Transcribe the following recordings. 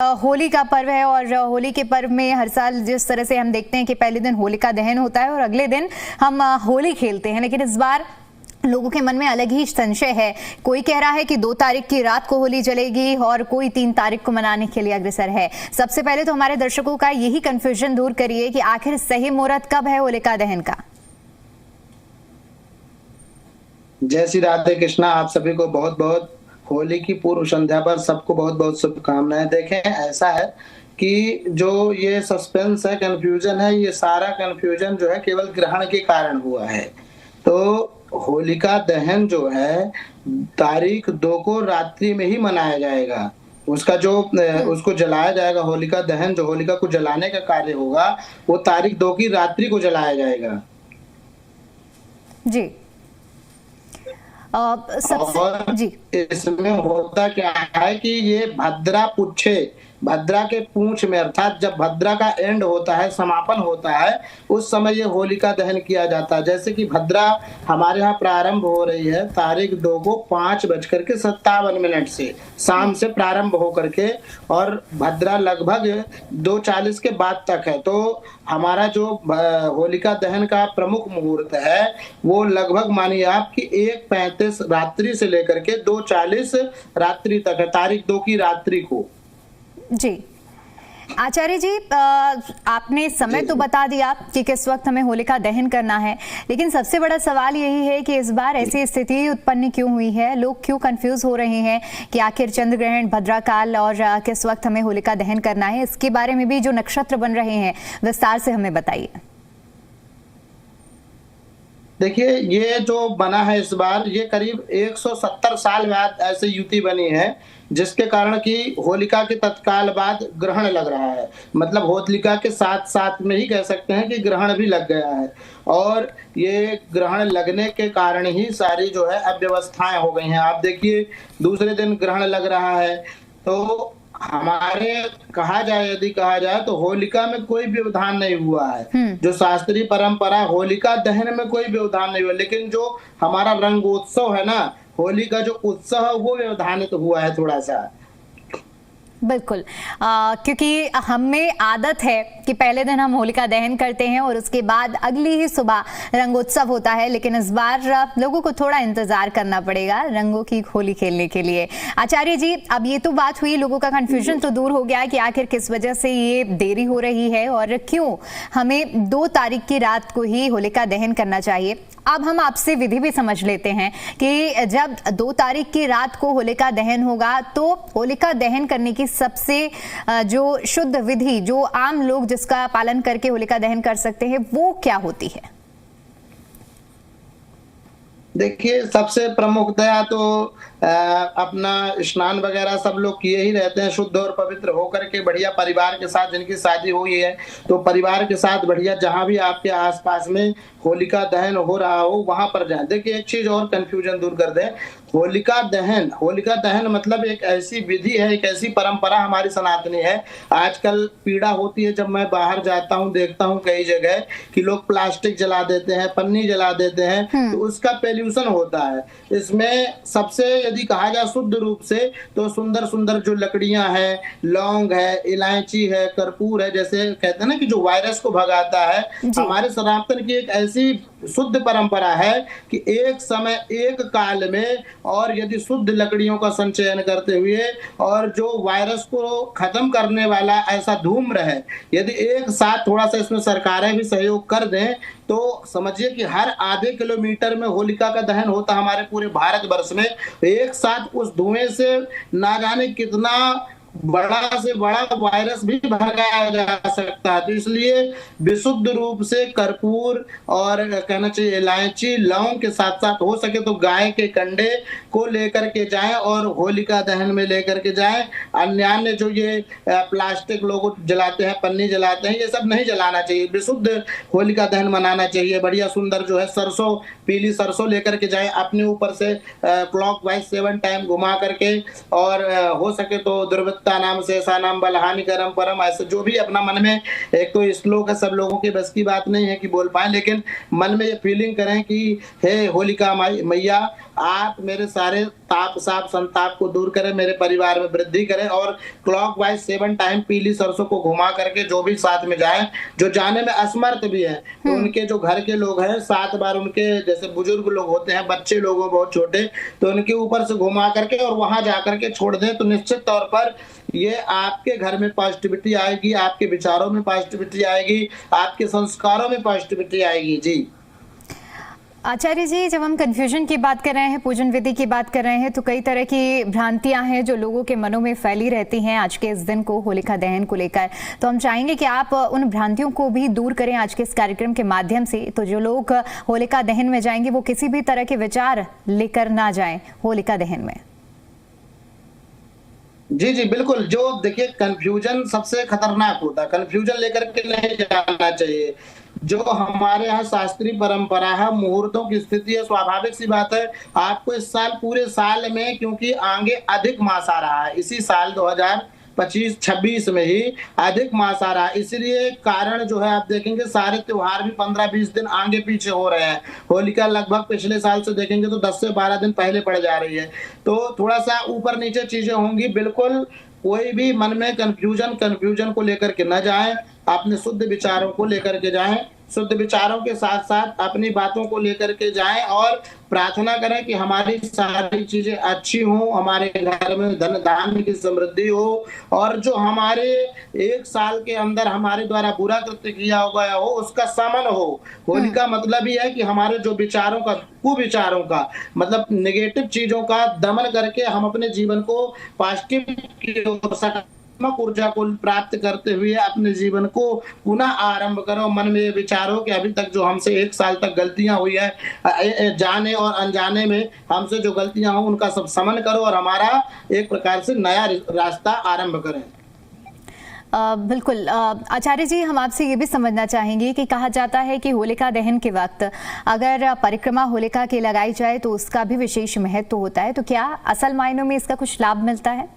होली का पर्व है और होली के पर्व में हर साल जिस तरह से हम देखते हैं कि पहले दिन होलिका दहन होता है और अगले दिन हम होली खेलते हैं, लेकिन इस बार लोगों के मन में अलग ही संशय है। कोई कह रहा है कि 2 तारीख की रात को होली जलेगी और कोई 3 तारीख को मनाने के लिए अग्रसर है। सबसे पहले तो हमारे दर्शकों का यही कंफ्यूजन दूर करिए कि आखिर सही मुहूर्त कब है होलिका दहन का। जय श्री राधे कृष्णा। आप सभी को बहुत बहुत होली की पूर्व संध्या पर सबको बहुत बहुत शुभकामनाएं। देखें, ऐसा है कि जो ये सस्पेंस है, कंफ्यूजन है, ये सारा कंफ्यूजन जो है केवल ग्रहण के कारण हुआ है। तो होलिका दहन जो है तारीख 2 को रात्रि में ही मनाया जाएगा। उसका जो उसको जलाया जाएगा, होलिका दहन जो होलिका को जलाने का कार्य होगा वो तारीख 2 की रात्रि को जलाया जाएगा जी। और जी, इसमें होता क्या है कि ये भद्रा के पूंछ में, अर्थात जब भद्रा का एंड होता है, समापन होता है, उस समय ये होलिका दहन किया जाता है। जैसे कि भद्रा हमारे यहाँ प्रारंभ हो रही है तारीख 2 को 5:57 से शाम से प्रारंभ हो करके, और भद्रा लगभग 2:40 के बाद तक है। तो हमारा जो होलिका दहन का प्रमुख मुहूर्त है वो लगभग मानिए आप कि 1:35 रात्रि से लेकर के 2:40 रात्रि तक है, तारीख 2 की रात्रि को। जी आचार्य जी, आपने समय तो बता दिया कि किस वक्त हमें होलिका दहन करना है, लेकिन सबसे बड़ा सवाल यही है कि इस बार ऐसी स्थिति उत्पन्न क्यों हुई है, लोग क्यों कंफ्यूज हो रहे हैं कि आखिर चंद्र ग्रहण, भद्रा काल और किस वक्त हमें होलिका दहन करना है। इसके बारे में भी जो नक्षत्र बन रहे हैं विस्तार से हमें बताइए। देखिए, ये जो बना है इस बार, ये करीब 170 साल बाद ऐसे युति बनी है, जिसके कारण कि होलिका के तत्काल बाद ग्रहण लग रहा है। मतलब होलिका के साथ साथ में ही कह सकते हैं कि ग्रहण भी लग गया है, और ये ग्रहण लगने के कारण ही सारी जो है अव्यवस्थाएं हो गई हैं। आप देखिए, दूसरे दिन ग्रहण लग रहा है। तो हमारे यदि कहा जाए तो होलिका में कोई व्यवधान नहीं हुआ है। जो शास्त्रीय परंपरा, होलिका दहन में कोई व्यवधान नहीं हुआ, लेकिन जो हमारा रंगोत्सव है ना, होली का जो उत्सव है वो व्यवधानित हुआ है थोड़ा सा। बिल्कुल, क्योंकि हमें आदत है कि पहले दिन हम होलिका दहन करते हैं और उसके बाद अगली ही सुबह रंगोत्सव होता है, लेकिन इस बार लोगों को थोड़ा इंतजार करना पड़ेगा रंगों की होली खेलने के लिए। आचार्य जी, अब ये तो बात हुई, लोगों का कंफ्यूजन तो दूर हो गया कि आखिर किस वजह से ये देरी हो रही है और क्यों हमें 2 तारीख की रात को ही होलिका दहन करना चाहिए। अब हम आपसे विधि भी समझ लेते हैं कि जब 2 तारीख की रात को होलिका दहन होगा तो होलिका दहन करने की सबसे जो शुद्ध विधि, जो आम लोग जिसका पालन करके होलिका दहन कर सकते हैं, वो क्या होती है? देखिए, सबसे प्रमुखतया तो अपना स्नान वगैरह सब लोग किए ही रहते हैं, शुद्ध और पवित्र होकर के बढ़िया परिवार के साथ, जिनकी शादी हुई है तो परिवार के साथ बढ़िया जहां भी आपके आसपास में होलिका दहन हो रहा हो वहां पर जाएं। देखिए, एक चीज और कंफ्यूजन दूर कर दें, होलिका दहन मतलब एक ऐसी विधि है, एक ऐसी परंपरा हमारी सनातनी है। आजकल पीड़ा होती है, जब मैं बाहर जाता हूँ देखता हूँ कई जगह कि लोग प्लास्टिक जला देते हैं, पन्नी जला देते हैं, तो उसका पॉल्यूशन होता है। इसमें सबसे यदि कहा जाए शुद्ध रूप से तो सुंदर सुंदर जो लकड़ियां हैं, लौंग है, इलायची है, कर्पूर है, जैसे कहते हैं ना कि जो वायरस को भगाता है, हमारे सनातन की एक ऐसी शुद्ध परंपरा है कि एक समय, एक काल में, और यदि शुद्ध लकड़ियों का संचयन करते हुए और जो वायरस को खत्म करने वाला ऐसा धूम्र है, यदि एक साथ थोड़ा सा इसमें सरकारें भी सहयोग कर दें तो समझिए कि हर आधे किलोमीटर में होलिका का दहन होता हमारे पूरे भारतवर्ष में। एक साथ उस धुएं से ना जाने कितना बड़ा से बड़ा वायरस भी भगाया जा सकता है। तो इसलिए विशुद्ध रूप से कर्पूर और कहना चाहिए इलायची, लौंग के साथ साथ हो सके तो गाय के कंडे को लेकर के जाएं और होलिका दहन में लेकर के जाएं। अन्य जो ये प्लास्टिक लोग जलाते हैं, पन्नी जलाते हैं, ये सब नहीं जलाना चाहिए। विशुद्ध होलिका दहन मनाना चाहिए। बढ़िया सुंदर जो है सरसों, पीली सरसों लेकर के जाएं, अपने ऊपर से क्लॉक वाइज 7 टाइम घुमा करके, और हो सके तो दुर्वृत्ता नाम से ऐसा नाम बलहानि करम परम, ऐसे जो भी अपना मन में, एक तो श्लोक है, सब लोगों की बस की बात नहीं है कि बोल पाए, लेकिन मन में ये फीलिंग करें कि हे होलिका मैया, आप मेरे सारे ताप साप संताप को दूर करें, मेरे परिवार में वृद्धि करें और क्लॉकवाइज 7 टाइम पीली सरसों को घुमा करके जो भी साथ में जाए, जो जाने में असमर्थ भी है तो उनके जो घर के लोग हैं 7 बार उनके जैसे बुजुर्ग लोग होते हैं, बच्चे लोग हो बहुत छोटे, तो उनके ऊपर से घुमा करके और वहां जा करके छोड़ दें तो निश्चित तौर पर ये आपके घर में पॉजिटिविटी आएगी, आपके विचारों में पॉजिटिविटी आएगी, आपके संस्कारों में पॉजिटिविटी आएगी। जी आचार्य जी, जब हम कन्फ्यूजन की बात कर रहे हैं, पूजन विधि की बात कर रहे हैं, तो कई तरह की भ्रांतियां हैं जो लोगों के मनों में फैली रहती हैं आज के इस दिन को, होलिका दहन को लेकर। तो हम चाहेंगे कि आप उन भ्रांतियों को भी दूर करें आज के इस कार्यक्रम के माध्यम से, तो जो लोग होलिका दहन में जाएंगे वो किसी भी तरह के विचार लेकर ना जाएं होलिका दहन में। जी जी बिल्कुल। जो देखिए कंफ्यूजन सबसे खतरनाक होता है, कंफ्यूजन लेकर के नहीं जाना चाहिए। जो हमारे यहाँ शास्त्रीय परंपरा है, मुहूर्तों की स्थिति है, स्वाभाविक सी बात है आपको इस साल पूरे साल में, क्योंकि आगे अधिक मास आ रहा है, इसी साल 2025-26 में ही अधिक मास आ रहा है, इसलिए कारण जो है आप देखेंगे सारे त्योहार भी 15-20 दिन आगे पीछे हो रहे हैं। होलिका लगभग पिछले साल से देखेंगे तो 10 से 12 दिन पहले पड़ जा रही है, तो थोड़ा सा ऊपर नीचे चीजें होंगी। बिल्कुल कोई भी मन में कंफ्यूजन को लेकर के न जाएं, अपने शुद्ध विचारों को लेकर के जाएं, शुद्ध विचारों के साथ साथ अपनी बातों को लेकर के जाएं और प्रार्थना करें कि हमारी सारी चीजें अच्छी हों, हमारे घर में धन धान्य की समृद्धि हो और जो हमारे एक साल के अंदर हमारे द्वारा बुरा कृत्य किया गया हो उसका शमन हो। होली का मतलब ही है कि हमारे जो विचारों का, कुविचारों का मतलब नेगेटिव चीजों का दमन करके हम अपने जीवन को पॉजिटिव की ओर सकारात्मक ऊर्जा को प्राप्त करते हुए अपने जीवन को पुनः आरंभ करो। मन में विचारो कि अभी तक जो हमसे एक साल तक गलतियां हुई है, जाने और अनजाने में हमसे जो गलतियां हो उनका सब समन करो और हमारा एक प्रकार से नया रास्ता आरंभ करें। बिल्कुल आचार्य जी, हम आपसे ये भी समझना चाहेंगे कि कहा जाता है कि होलिका दहन के वक्त अगर परिक्रमा होलिका की लगाई जाए तो उसका भी विशेष महत्व होता है, तो क्या असल मायनों में इसका कुछ लाभ मिलता है?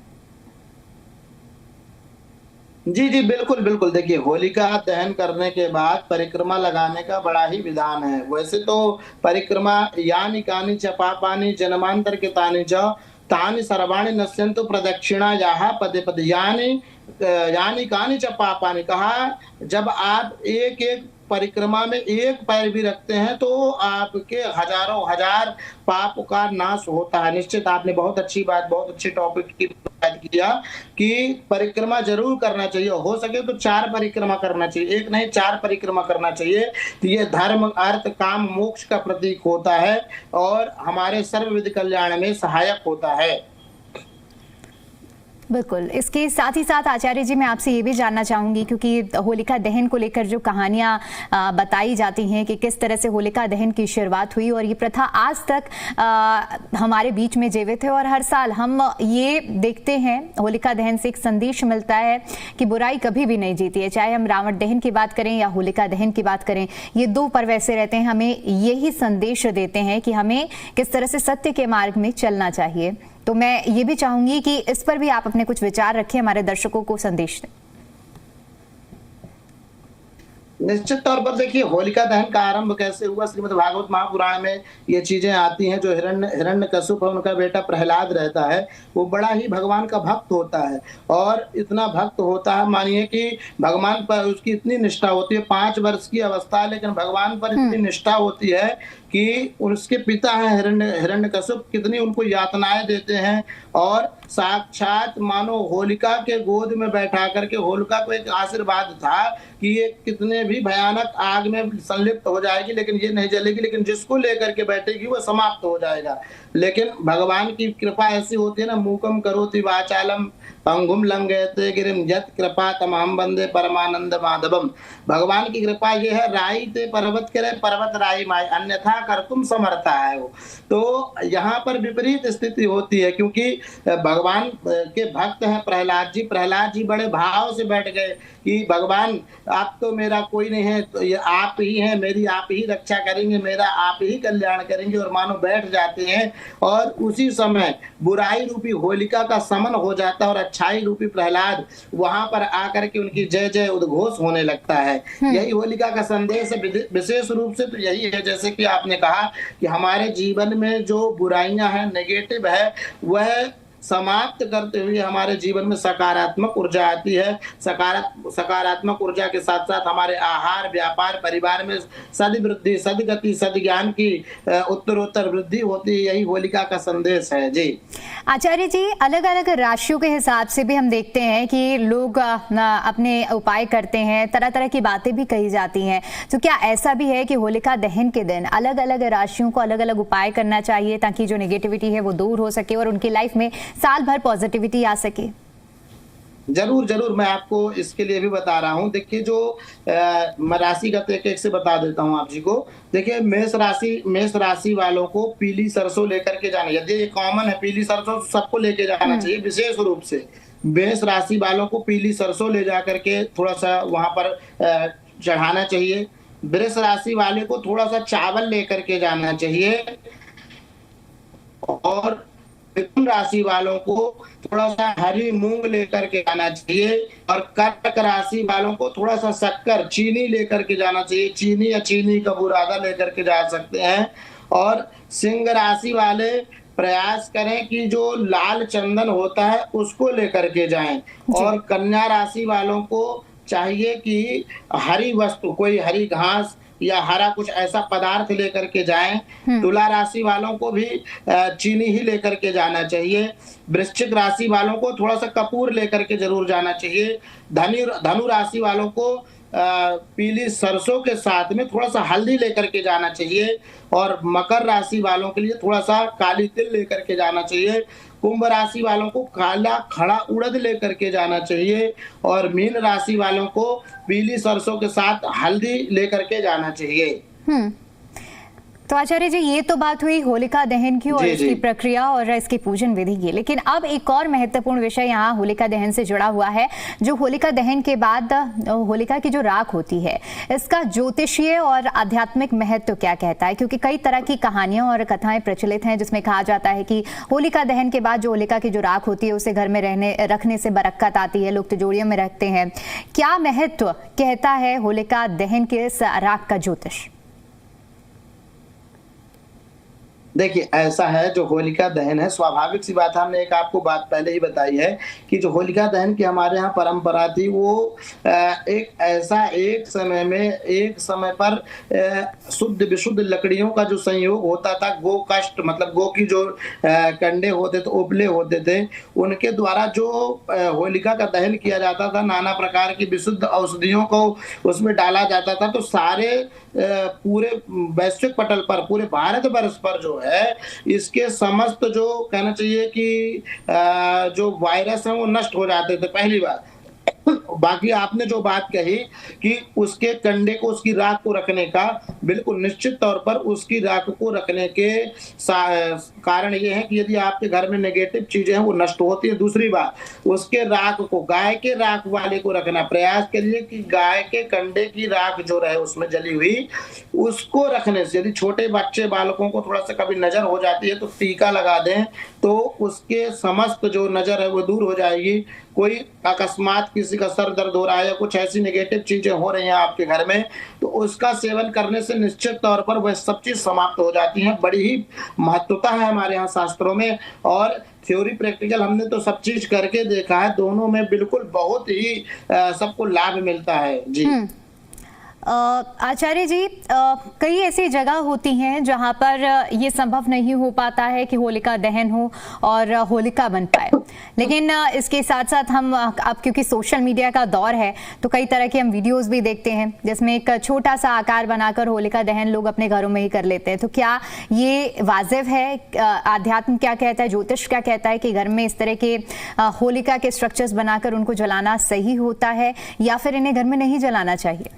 जी जी बिल्कुल बिल्कुल। देखिए होलिका दहन करने के बाद परिक्रमा लगाने का बड़ा ही विधान है। वैसे तो परिक्रमा यानी कानी च पापानि जन्मांतर के तानि च तानि सर्वाणि नश्यन्तु प्रदक्षिणा याहा पदे पदे, यानी कानी च पापानि, कहा जब आप एक एक परिक्रमा में एक पैर भी रखते हैं तो आपके हजारों हजार पाप का नाश होता है। निश्चित आपने बहुत अच्छी बात, बहुत अच्छी टॉपिक की बात किया कि परिक्रमा जरूर करना चाहिए, हो सके तो 4 परिक्रमा करना चाहिए, एक नहीं 4 परिक्रमा करना चाहिए। तो ये धर्म अर्थ काम मोक्ष का प्रतीक होता है और हमारे सर्वविध कल्याण में सहायक होता है। बिल्कुल। इसके साथ ही साथ आचार्य जी मैं आपसे ये भी जानना चाहूंगी, क्योंकि होलिका दहन को लेकर जो कहानियां बताई जाती हैं कि किस तरह से होलिका दहन की शुरुआत हुई और ये प्रथा आज तक हमारे बीच में जीवित है और हर साल हम ये देखते हैं होलिका दहन से एक संदेश मिलता है कि बुराई कभी भी नहीं जीती है। चाहे हम रावण दहन की बात करें या होलिका दहन की बात करें, ये 2 पर्व ऐसे रहते हैं हमें यही संदेश देते हैं कि हमें किस तरह से सत्य के मार्ग में चलना चाहिए। तो मैं ये भी चाहूंगी कि इस पर भी आप अपने कुछ विचार रखें, हमारे दर्शकों को संदेश दें। निश्चित तौर पर देखिए होलिका दहन का आरंभ कैसे हुआ, श्रीमद् भागवत महापुराण में ये चीजें आती हैं। जो हिरण्यकशिपु उनका बेटा प्रहलाद रहता है, वो बड़ा ही भगवान का भक्त होता है और इतना भक्त होता है, मानिए कि भगवान पर उसकी इतनी निष्ठा होती है, 5 वर्ष की अवस्था है लेकिन भगवान पर इतनी निष्ठा होती है कि उसके पिता हैं हिरण्यकशिपु, कितनी उनको यातनाएं देते हैं और साक्षात मानो होलिका के गोद में बैठा करके होलिका को एक आशीर्वाद था कि ये कितने भी भयानक आग में संलिप्त हो जाएगी लेकिन ये नहीं जलेगी, लेकिन जिसको लेकर के बैठेगी वो समाप्त हो जाएगा। लेकिन भगवान की कृपा ऐसी होती है ना, मूकम करोति वाचालम पंगुम लंघयते गिरिम यत् कृपा तमाम बंदे परमानंद माधवम। भगवान की कृपा ये है, राई ते पर्वत करे पर्वत राई माय, अन्यथा कर तुम समर्था है वो। तो यहाँ पर विपरीत स्थिति होती है क्योंकि भगवान भगवान के भक्त हैं प्रहलाद जी बड़े भाव से बैठ गए कि भगवान आप तो मेरा कोई नहीं है, तो ये आप ही हैं, मेरी आप ही रक्षा करेंगे, मेरा आप ही कल्याण करेंगे, और मानो बैठ जाते हैं। और उसी समय बुराई रूपी होलिका का समन हो जाता है और अच्छाई रूपी प्रहलाद वहां पर आकर के उनकी जय जय उद्घोष होने लगता है। यही होलिका का संदेश है। विशेष रूप से तो यही है, जैसे कि आपने कहा कि हमारे जीवन में जो बुराइयां हैं, नेगेटिव है, वह समाप्त करते हुए हमारे जीवन में सकारात्मक ऊर्जा आती है। सकारात्मक ऊर्जा के साथ साथ हमारे आहार, व्यापार, परिवार में सद्वृद्धि, सद्गति, सद्ज्ञान की उत्तरोत्तर वृद्धि होती है। यही होलिका का संदेश है। जी आचार्य जी, अलग अलग राशियों के हिसाब से भी हम देखते हैं कि लोग अपने उपाय करते हैं, तरह तरह की बातें भी कही जाती हैं। तो क्या ऐसा भी है कि होलिका दहन के दिन अलग अलग राशियों को अलग अलग उपाय करना चाहिए ताकि जो नेगेटिविटी है वो दूर हो सके और उनकी लाइफ में साल भर पॉजिटिविटी आ सके? जरूर मैं आपको इसके लिए भी बता रहा हूँ। देखिए, जो मैं राशिगत एक से बता देता हूँ आप जी को। देखिए, मेष राशि वालों को पीली सरसों लेकर के जाना, यदि ये कॉमन है, पीली सरसों सबको लेके जाना चाहिए। विशेष रूप से मेष राशि वालों को पीली सरसों ले जाकर के थोड़ा सा वहां पर चढ़ाना चाहिए। वृष राशि वाले को थोड़ा सा चावल लेकर के जाना चाहिए, और मिथुन राशि वालों को थोड़ा सा हरी मूंग लेकर के जाना चाहिए, और कर्क राशि वालों को थोड़ा सा शक्कर, चीनी लेकर के जाना चाहिए। चीनी या चीनी का बुरादा लेकर के जा सकते हैं। और सिंह राशि वाले प्रयास करें कि जो लाल चंदन होता है उसको लेकर के जाएं। और कन्या राशि वालों को चाहिए कि हरी वस्तु, कोई हरी घास या हरा कुछ ऐसा पदार्थ लेकर के जाएं। तुला राशि वालों को भी चीनी ही लेकर के जाना चाहिए। वृश्चिक राशि वालों को थोड़ा सा कपूर लेकर के जरूर जाना चाहिए। धनु राशि वालों को पीली सरसों के साथ में थोड़ा सा हल्दी लेकर के जाना चाहिए। और मकर राशि वालों के लिए थोड़ा सा काली तिल लेकर के जाना चाहिए। कुंभ राशि वालों को काला खड़ा उड़द लेकर के जाना चाहिए। और मीन राशि वालों को पीली सरसों के साथ हल्दी लेकर के जाना चाहिए। तो आचार्य जी, ये तो बात हुई होलिका दहन की और इसकी प्रक्रिया और इसकी पूजन विधि की, लेकिन अब एक और महत्वपूर्ण विषय यहाँ होलिका दहन से जुड़ा हुआ है। जो होलिका दहन के बाद होलिका की जो राख होती है, इसका ज्योतिषीय और आध्यात्मिक महत्व क्या कहता है? क्योंकि कई तरह की कहानियां और कथाएं प्रचलित हैं जिसमें कहा जाता है कि होलिका दहन के बाद जो होलिका की जो राख होती है उसे घर में रखने से बरकत आती है, लोग तिजोरियों में रखते हैं। क्या महत्व कहता है होलिका दहन के इस राख का ज्योतिष? देखिए, ऐसा है, जो होलिका दहन है, स्वाभाविक सी बात है, हमने एक आपको बात पहले ही बताई है कि जो होलिका दहन की हमारे यहाँ परंपरा थी, वो एक समय पर शुद्ध विशुद्ध लकड़ियों का जो संयोग होता था, गो काष्ठ, मतलब गो की जो कंडे होते थे, उपले होते थे, उनके द्वारा जो होलिका का दहन किया जाता था, नाना प्रकार की विशुद्ध औषधियों को उसमें डाला जाता था। तो सारे पूरे वैश्विक पटल पर, पूरे भारतवर्ष पर जो है, इसके समस्त जो कहना चाहिए कि जो वायरस है वो नष्ट हो जाते थे, पहली बात। बाकी आपने जो बात कही कि उसके कंडे को, उसकी राख को रखने का, बिल्कुल निश्चित तौर पर उसकी राख को रखने के कारण ये है कि यदि आपके घर में नेगेटिव चीजें हैं वो नष्ट होती है। दूसरी बात, उसके राख को, गाय के राख वाले को रखना, प्रयास करिए कि गाय के कंडे की राख जो रहे उसमें जली हुई, उसको रखने से यदि छोटे बच्चे बालकों को थोड़ा सा कभी नजर हो जाती है तो टीका लगा दें, तो उसके समस्त जो नजर है वो दूर हो जाएगी। कोई अकस्मात किसी का सर दर्द हो रहा है या कुछ ऐसी नेगेटिव चीजें हो रही हैं आपके घर में, तो उसका सेवन करने से निश्चित तौर पर वह सब चीज समाप्त हो जाती है। बड़ी ही महत्वता है हमारे यहाँ शास्त्रों में, और थ्योरी प्रैक्टिकल हमने तो सब चीज करके देखा है, दोनों में बिल्कुल बहुत ही सबको लाभ मिलता है। जी आचार्य जी, कई ऐसी जगह होती हैं जहां पर ये संभव नहीं हो पाता है कि होलिका दहन हो और होलिका बन पाए, लेकिन इसके साथ साथ हम अब क्योंकि सोशल मीडिया का दौर है तो कई तरह के हम वीडियोस भी देखते हैं जिसमें एक छोटा सा आकार बनाकर होलिका दहन लोग अपने घरों में ही कर लेते हैं। तो क्या ये वाजिब है? आध्यात्म क्या कहता है, ज्योतिष क्या कहता है कि घर में इस तरह के होलिका के स्ट्रक्चर्स बनाकर उनको जलाना सही होता है या फिर इन्हें घर में नहीं जलाना चाहिए?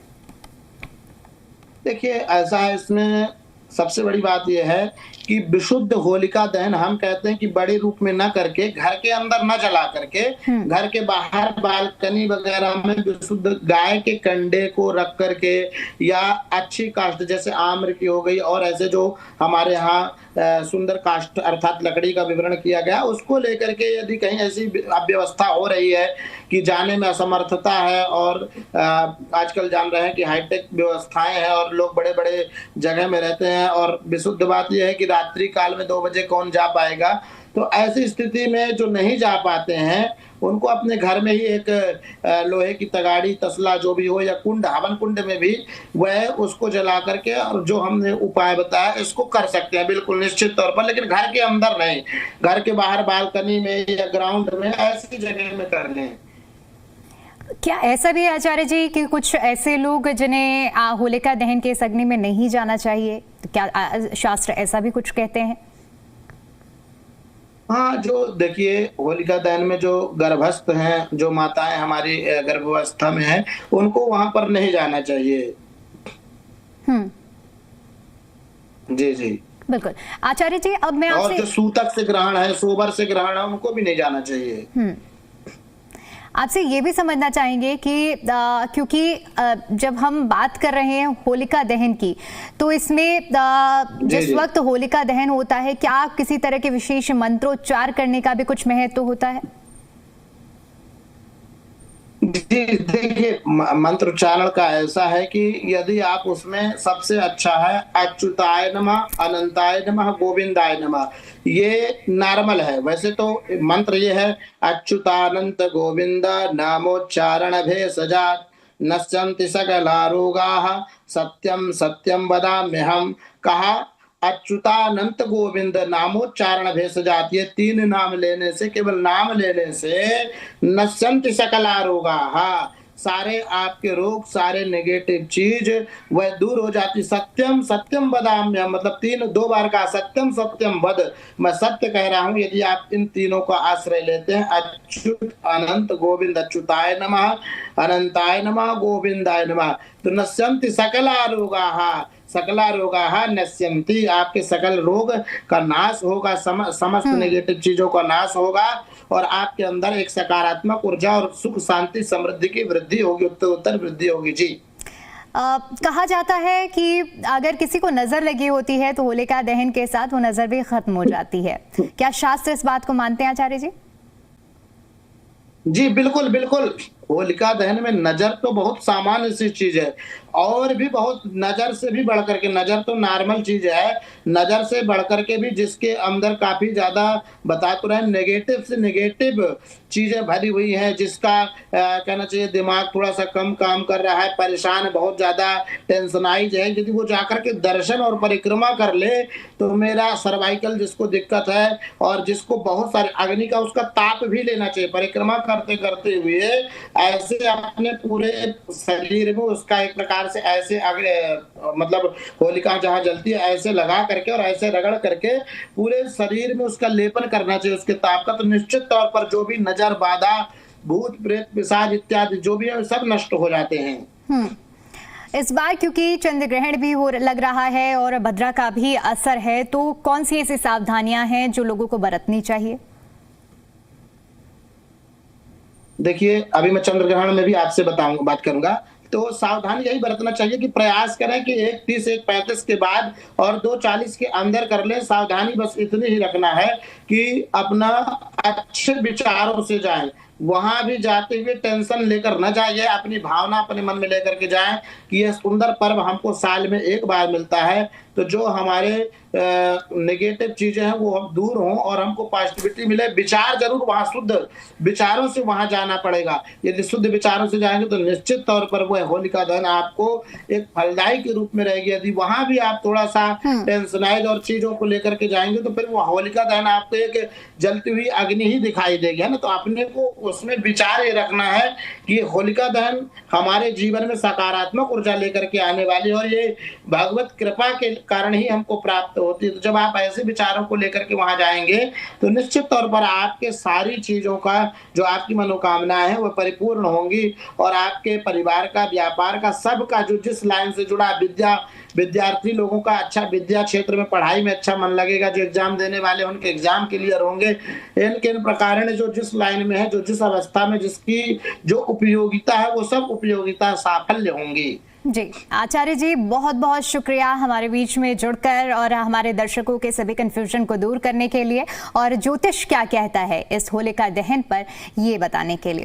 देखिए, ऐसा है, इसमें सबसे बड़ी बात यह है कि विशुद्ध होलिका दहन हम कहते हैं कि बड़े रूप में न करके, घर के अंदर न जला करके, घर के बाहर बालकनी वगैरह में विशुद्ध गाय के कंडे को रख करके, या अच्छी काष्ठ जैसे आम्र की हो गई और ऐसे जो हमारे यहाँ सुंदर काष्ठ अर्थात लकड़ी का विवरण किया गया, उसको लेकर के यदि कहीं ऐसी अव्यवस्था हो रही है कि जाने में असमर्थता है, और आजकल जान रहे हैं कि हाईटेक व्यवस्थाएं हैं और लोग बड़े बड़े जगह में रहते हैं, और विशुद्ध बात यह है कि रात्रि काल में 2 बजे कौन जा पाएगा। तो ऐसी स्थिति में जो नहीं जा पाते हैं उनको अपने घर में ही एक लोहे की तगाड़ी, तसला जो भी हो, या कुंड, हवन कुंड में भी वह उसको जला करके, और जो हमने उपाय बताया इसको कर सकते हैं बिल्कुल निश्चित तौर पर, लेकिन घर के अंदर नहीं, घर के बाहर बालकनी में या ग्राउंड में ऐसी जगह में कर लें। क्या ऐसा भी है आचार्य जी कि कुछ ऐसे लोग जिन्हें होलिका दहन के इस अग्नि में नहीं जाना चाहिए, तो क्या शास्त्र ऐसा भी कुछ कहते हैं? हाँ, जो देखिए होलिका दहन में जो गर्भस्थ हैं, जो माताएं हमारी गर्भावस्था में हैं, उनको वहां पर नहीं जाना चाहिए। जी जी बिल्कुल आचार्य जी, अब मैं आपसे, और जो सूतक से ग्रहण है, सोबर से ग्रहण है, उनको भी नहीं जाना चाहिए। आपसे ये भी समझना चाहेंगे कि क्योंकि जब हम बात कर रहे हैं होलिका दहन की, तो इसमें जिस वक्त होलिका दहन होता है, क्या किसी तरह के विशेष मंत्रोच्चार करने का भी कुछ महत्व होता है? जी देखिए, मंत्रोच्चारण का ऐसा है कि यदि आप उसमें सबसे अच्छा है अच्युताय नमः, अनंताय नमः, गोविंदाय नमः, ये नॉर्मल है। वैसे तो मंत्र ये है अच्युतानंत गोविंद नामोच्चारण भेषजात् नश्यन्ति सकला रोगाः सत्यम सत्यम वदाम्यहम्। कहा अच्युतानंत गोविंद नामोच्चारण भेषजात, ये 3 नाम लेने से, केवल नाम लेने से नश्यन्ति सकला रोगाः, सारे आपके रोग, सारे नेगेटिव चीज वह दूर हो जाती। सत्यम सत्यम वदाम्यहम्, मतलब 2 बार का सत्यम सत्यम वद, मैं सत्य कह रहा हूं। यदि आप इन तीनों का आश्रय लेते हैं, अच्युत अनंत गोविंद, अच्युताय नमः, अनंताय नमः, गोविंदाय नमः, तो नश्यन्ति सकला रोगाः, सकला रोगाः नश्यन्ति, आपके सकल रोग का नाश होगा, समस्त नेगेटिव चीजों का नाश होगा, और आपके अंदर एक सकारात्मक ऊर्जा और सुख शांति समृद्धि की वृद्धि होगी, उत्तर वृद्धि होगी। जी कहा जाता है कि अगर किसी को नजर लगी होती है तो होलिका दहन के साथ वो नजर भी खत्म हो जाती है। क्या शास्त्र इस बात को मानते हैं आचार्य जी? जी बिल्कुल बिल्कुल, होलिका दहन में नजर तो बहुत सामान्य सी चीज है, और भी बहुत नजर से भी बढ़कर के, नजर तो नॉर्मल चीज है, नजर से बढ़कर के भी जिसके अंदर काफी ज्यादा बता तो रहे नेगेटिव से नेगेटिव चीजें भरी हुई हैं, जिसका कहना चाहिए दिमाग थोड़ा सा कम काम कर रहा है, परेशान, बहुत ज्यादा टेंशनाइज है, यदि वो जाकर के दर्शन और परिक्रमा कर ले तो मेरा सर्वाइकल जिसको दिक्कत है और जिसको बहुत सारे अग्नि का उसका ताप भी लेना चाहिए, परिक्रमा करते करते हुए ऐसे अपने पूरे शरीर में उसका एक प्रकार से ऐसे मतलब होलिका जहां जलती है ऐसे लगा करके और ऐसे रगड़ करके पूरे शरीर में उसका लेपन करना चाहिए उसके ताप का, तो निश्चित तौर पर जो भी नजर बाधा, भूत प्रेत पिशाच इत्यादि जो भी है सब नष्ट हो जाते हैं। इस बार क्योंकि चंद्र ग्रहण भी हो लग रहा है और भद्रा का भी असर है, तो कौन सी ऐसी सावधानियां हैं जो लोगों को बरतनी चाहिए? देखिए, अभी मैं चंद्र ग्रहण में भी आपसे बात करूंगा, तो सावधानी यही बरतना चाहिए कि प्रयास करें कि 1:30 1:35 के बाद और 2:40 के अंदर कर लें। सावधानी बस इतनी ही रखना है कि अपना अच्छे विचारों से जाएं, वहां भी जाते हुए टेंशन लेकर न जाइए, अपनी भावना अपने मन में लेकर के जाएं कि यह सुंदर पर्व हमको साल में एक बार मिलता है, तो जो हमारे नेगेटिव चीजें हैं वो हम दूर हों और हमको पॉजिटिविटी मिले। विचार जरूर वहां शुद्ध विचारों से वहां जाना पड़ेगा, यदि शुद्ध विचारों से जाएंगे तो निश्चित तौर पर वो होलिका दहन आपको एक फलदायी के रूप में रहेगी। यदि वहां भी आप थोड़ा सा टेंशनाइज और चीजों को लेकर के जाएंगे तो फिर वो होलिका दहन आपको एक जलती हुई अग्नि ही दिखाई देगी, है ना। तो अपने को उसमें विचार ये रखना है कि होलिका दहन हमारे जीवन में सकारात्मक ऊर्जा लेकर के आने वाली है और ये भगवत कृपा के कारण ही हमको प्राप्त होती है। तो जब आप ऐसे विचारों को लेकर के वहां जाएंगे तो निश्चित तौर पर आपके सारी चीजों का जो आपकी मनोकामनाएं हैं वो परिपूर्ण होंगी और आपके परिवार का, व्यापार का, सबका जो जिस लाइन से जुड़ा विद्यार्थी लोगों का अच्छा विद्या क्षेत्र में पढ़ाई में अच्छा मन लगेगा, जो एग्जाम देने वाले उनके एग्जाम क्लियर होंगे। इन प्रकार जो जिस लाइन में है, जो जिस अवस्था में जिसकी जो उपयोगिता है वो सब उपयोगिता साफल्य होंगी। जी आचार्य जी, बहुत बहुत शुक्रिया हमारे बीच में जुड़कर और हमारे दर्शकों के सभी कंफ्यूजन को दूर करने के लिए और ज्योतिष क्या कहता है इस होलिका दहन पर ये बताने के लिए।